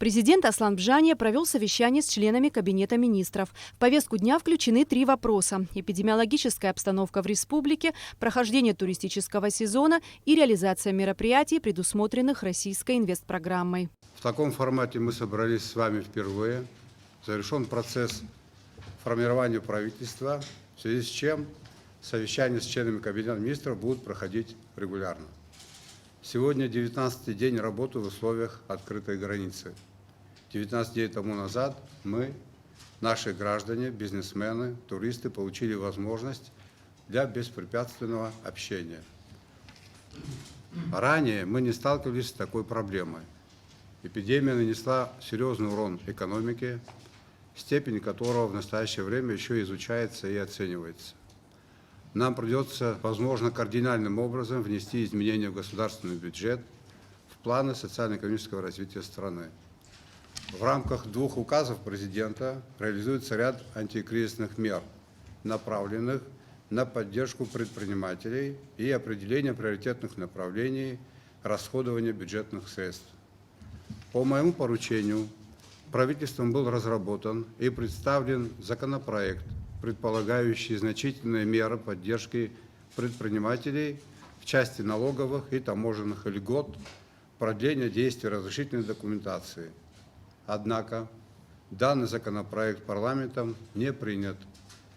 Президент Аслан Бжания провел совещание с членами Кабинета министров. В повестку дня включены 3 вопроса: эпидемиологическая обстановка в республике, прохождение туристического сезона и реализация мероприятий, предусмотренных российской инвестпрограммой. В таком формате мы собрались с вами впервые. Завершен процесс формирования правительства, в связи с чем совещания с членами Кабинета министров будут проходить регулярно. Сегодня 19-й день работы в условиях открытой границы. 19 дней тому назад мы, наши граждане, бизнесмены, туристы получили возможность для беспрепятственного общения. Ранее мы не сталкивались с такой проблемой. Эпидемия нанесла серьезный урон экономике, степень которого в настоящее время еще изучается и оценивается. Нам придется, возможно, кардинальным образом внести изменения в государственный бюджет, в планы социально-экономического развития страны. В рамках 2 указов президента реализуется ряд антикризисных мер, направленных на поддержку предпринимателей и определение приоритетных направлений расходования бюджетных средств. По моему поручению правительством был разработан и представлен законопроект, предполагающий значительные меры поддержки предпринимателей в части налоговых и таможенных льгот, продления действия разрешительной документации. Однако данный законопроект парламентом не принят,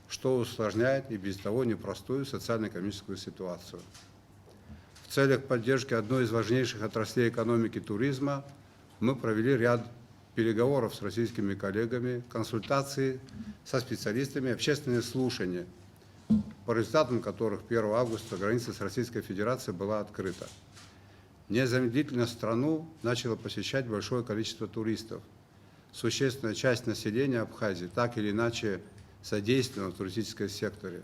что усложняет и без того непростую социально-экономическую ситуацию. В целях поддержки одной из важнейших отраслей экономики туризма мы провели ряд переговоров с российскими коллегами, консультации со специалистами, общественные слушания, по результатам которых 1 августа граница с Российской Федерацией была открыта. Незамедлительно страну начало посещать большое количество туристов. Существенная часть населения Абхазии так или иначе содействовала в туристическом секторе.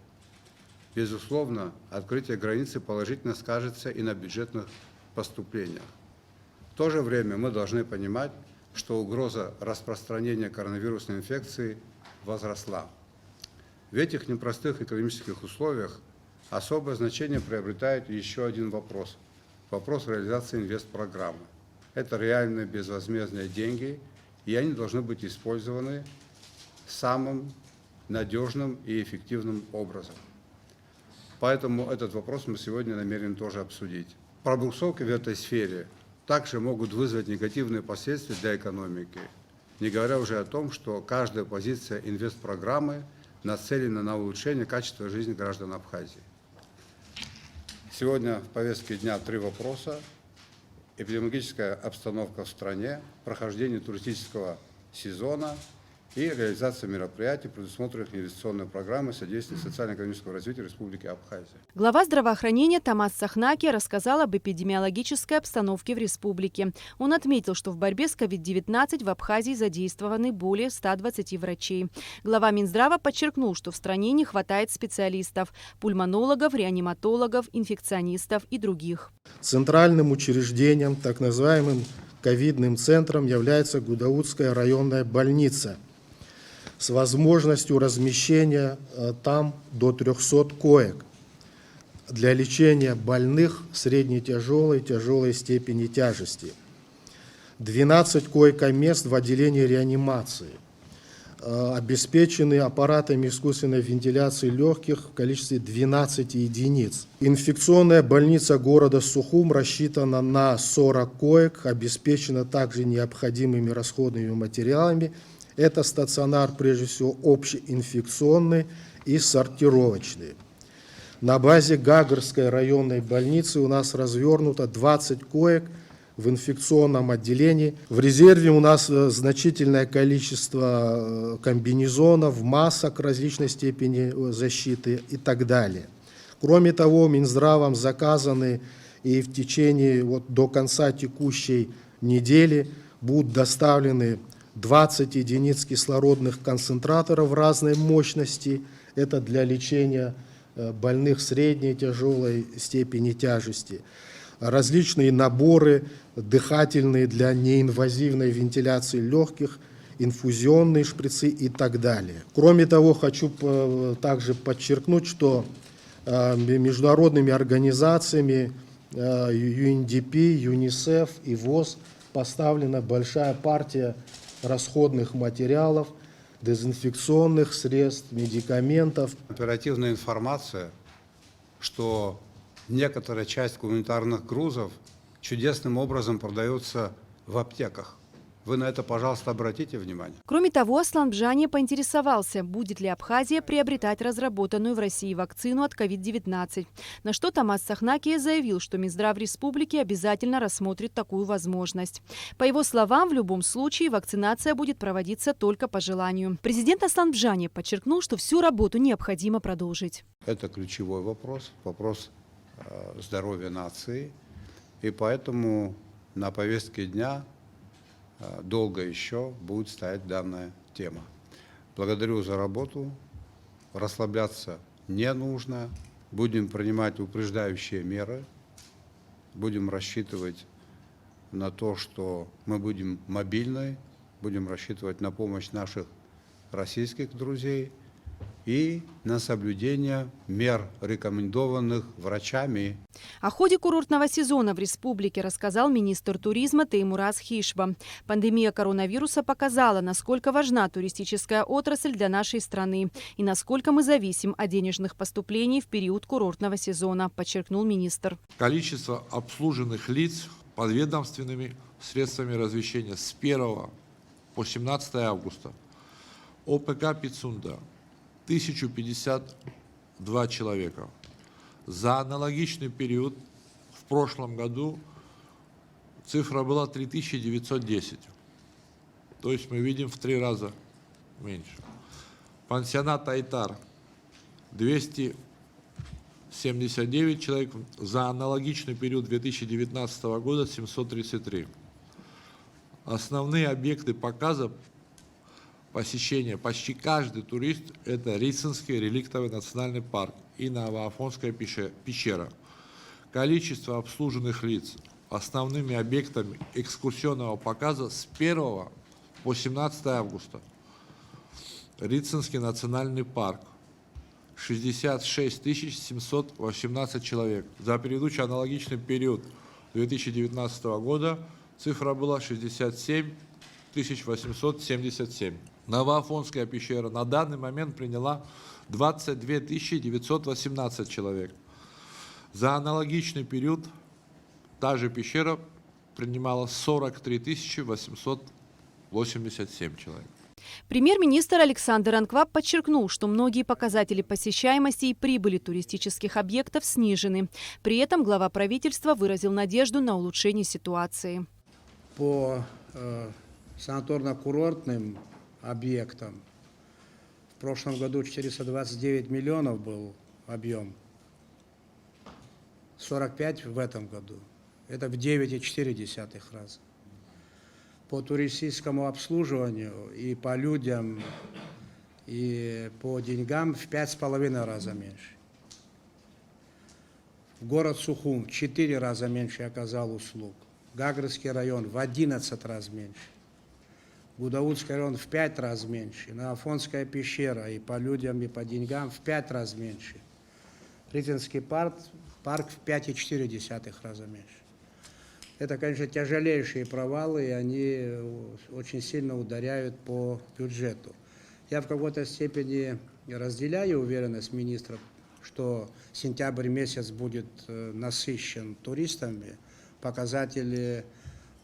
Безусловно, открытие границы положительно скажется и на бюджетных поступлениях. В то же время мы должны понимать, что угроза распространения коронавирусной инфекции возросла. В этих непростых экономических условиях особое значение приобретает еще один вопрос – вопрос реализации инвестпрограммы. Это реальные безвозмездные деньги, и они должны быть использованы самым надежным и эффективным образом. Поэтому этот вопрос мы сегодня намерены тоже обсудить. Пробуксовки в этой сфере также могут вызвать негативные последствия для экономики, не говоря уже о том, что каждая позиция инвестпрограммы нацелена на улучшение качества жизни граждан Абхазии. Сегодня в повестке дня 3 вопроса: эпидемиологическая обстановка в стране, прохождение туристического сезона и реализация мероприятий, предусмотренных инвестиционной программой содействия социально-экономического развития Республики Абхазия. Глава здравоохранения Тамас Сахнаки рассказал об эпидемиологической обстановке в республике. Он отметил, что в борьбе с COVID-19 в Абхазии задействованы более 120 врачей. Глава Минздрава подчеркнул, что в стране не хватает специалистов – пульмонологов, реаниматологов, инфекционистов и других. Центральным учреждением, так называемым ковидным центром, является Гудаутская районная больница с возможностью размещения там до 300 коек для лечения больных средне-тяжелой и тяжелой степени тяжести. 12 койко-мест в отделении реанимации, обеспечены аппаратами искусственной вентиляции легких в количестве 12 единиц. Инфекционная больница города Сухум рассчитана на 40 коек, обеспечена также необходимыми расходными материалами. Это стационар, прежде всего, общеинфекционный и сортировочный. На базе Гагарской районной больницы у нас развернуто 20 коек в инфекционном отделении. В резерве у нас значительное количество комбинезонов, масок различной степени защиты и так далее. Кроме того, Минздравом заказаны и в течение до конца текущей недели будут доставлены 20 единиц кислородных концентраторов разной мощности. Это для лечения больных средней и тяжелой степени тяжести. Различные наборы дыхательные для неинвазивной вентиляции легких, инфузионные шприцы и так далее. Кроме того, хочу также подчеркнуть, что международными организациями UNDP, ЮНИСЕФ и ВОЗ поставлена большая партия расходных материалов, дезинфекционных средств, медикаментов. Оперативная информация, что некоторая часть гуманитарных грузов чудесным образом продается в аптеках. Вы на это, пожалуйста, обратите внимание. Кроме того, Аслан Бжани поинтересовался, будет ли Абхазия приобретать разработанную в России вакцину от COVID-19. На что Тамас Сахнакия заявил, что Минздрав республики обязательно рассмотрит такую возможность. По его словам, в любом случае вакцинация будет проводиться только по желанию. Президент Аслан Бжани подчеркнул, что всю работу необходимо продолжить. Это ключевой вопрос, вопрос здоровья нации. И поэтому на повестке дня долго еще будет стоять данная тема. Благодарю за работу. Расслабляться не нужно. Будем принимать упреждающие меры. Будем рассчитывать на то, что мы будем мобильны. Будем рассчитывать на помощь наших российских друзей и на соблюдение мер, рекомендованных врачами. О ходе курортного сезона в республике рассказал министр туризма Теймураз Хишба. Пандемия коронавируса показала, насколько важна туристическая отрасль для нашей страны и насколько мы зависим от денежных поступлений в период курортного сезона, подчеркнул министр. Количество обслуженных лиц подведомственными средствами размещения с 1 по 17 августа. ОПК Пицунда 1052 человека. За аналогичный период в прошлом году цифра была 3910. То есть мы видим в 3 раза меньше. Пансионат Айтар 279 человек. За аналогичный период 2019 года 733. Основные объекты показа посещения почти каждый турист – это Рицинский реликтовый национальный парк и Новоафонская пещера. Количество обслуженных лиц основными объектами экскурсионного показа с 1 по 17 августа. Рицинский национальный парк – 66 718 человек. За предыдущий аналогичный период 2019 года цифра была 67 877. Новоафонская пещера на данный момент приняла 22 918 человек. За аналогичный период та же пещера принимала 43 887 человек. Премьер-министр Александр Анкваб подчеркнул, что многие показатели посещаемости и прибыли туристических объектов снижены. При этом глава правительства выразил надежду на улучшение ситуации. По санаторно-курортным объектам в прошлом году 429 миллионов был объем, 45 в этом году. Это в 9,4 раза. По туристическому обслуживанию и по людям, и по деньгам в 5,5 раза меньше. В город Сухум в 4 раза меньше оказал услуг. Гагрский район в 11 раз меньше. Гудаутский район в 5 раз меньше. Новоафонская пещера и по людям, и по деньгам в 5 раз меньше. Ритинский парк в 5,4 раза меньше. Это, конечно, тяжелейшие провалы, и они очень сильно ударяют по бюджету. Я в какой-то степени разделяю уверенность министра, что сентябрь месяц будет насыщен туристами. Показатели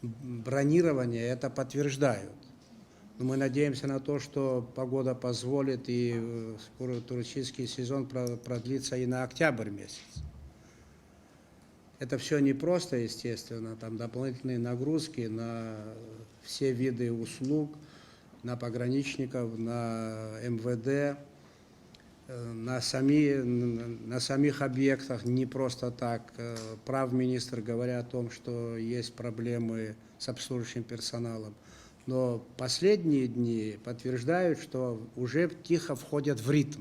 бронирования это подтверждают. Но мы надеемся на то, что погода позволит, и туристический сезон продлится и на октябрь месяц. Это все непросто, естественно, там дополнительные нагрузки на все виды услуг, на пограничников, на МВД, на самих объектах не просто так. Прав министр, говоря о том, что есть проблемы с обслуживающим персоналом. Но последние дни подтверждают, что уже тихо входят в ритм.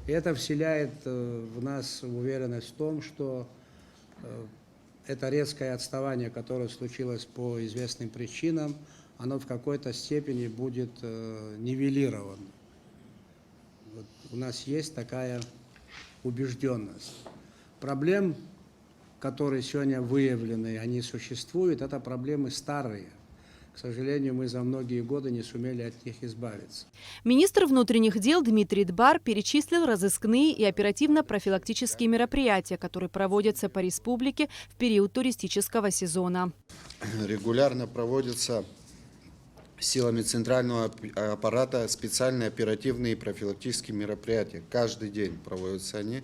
И это вселяет в нас уверенность в том, что это резкое отставание, которое случилось по известным причинам, оно в какой-то степени будет нивелировано. Вот у нас есть такая убежденность. Проблем которые сегодня выявлены, они существуют, это проблемы старые. К сожалению, мы за многие годы не сумели от них избавиться. Министр внутренних дел Дмитрий Дбар перечислил разыскные и оперативно-профилактические мероприятия, которые проводятся по республике в период туристического сезона. Регулярно проводятся силами центрального аппарата специальные оперативные и профилактические мероприятия. Каждый день проводятся они.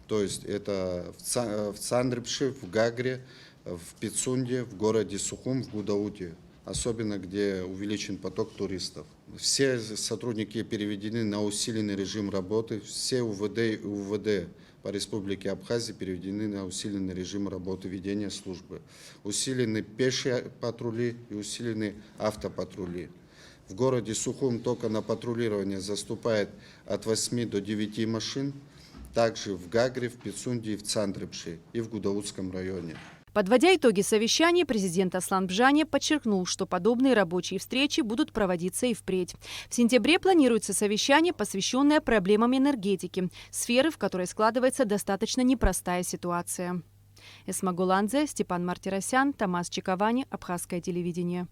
То есть это в Цандрипши, в Гагре, в Пицунде, в городе Сухум, в Гудауте. Особенно, где увеличен поток туристов. Все сотрудники переведены на усиленный режим работы. Все УВД и УВД по Республике Абхазия переведены на усиленный режим работы ведения службы. Усилены пешие патрули и усилены автопатрули. В городе Сухум только на патрулирование заступает от 8 до 9 машин. Также в Гагре, в Пицунде, в Цандрипши и в Гудаутском районе. Подводя итоги совещания, президент Аслан Бжане подчеркнул, что подобные рабочие встречи будут проводиться и впредь. В сентябре планируется совещание, посвященное проблемам энергетики, сферы, в которой складывается достаточно непростая ситуация. Эсма Гуландзе, Степан Мартиросян, Томас Чиковани, Абхазское телевидение.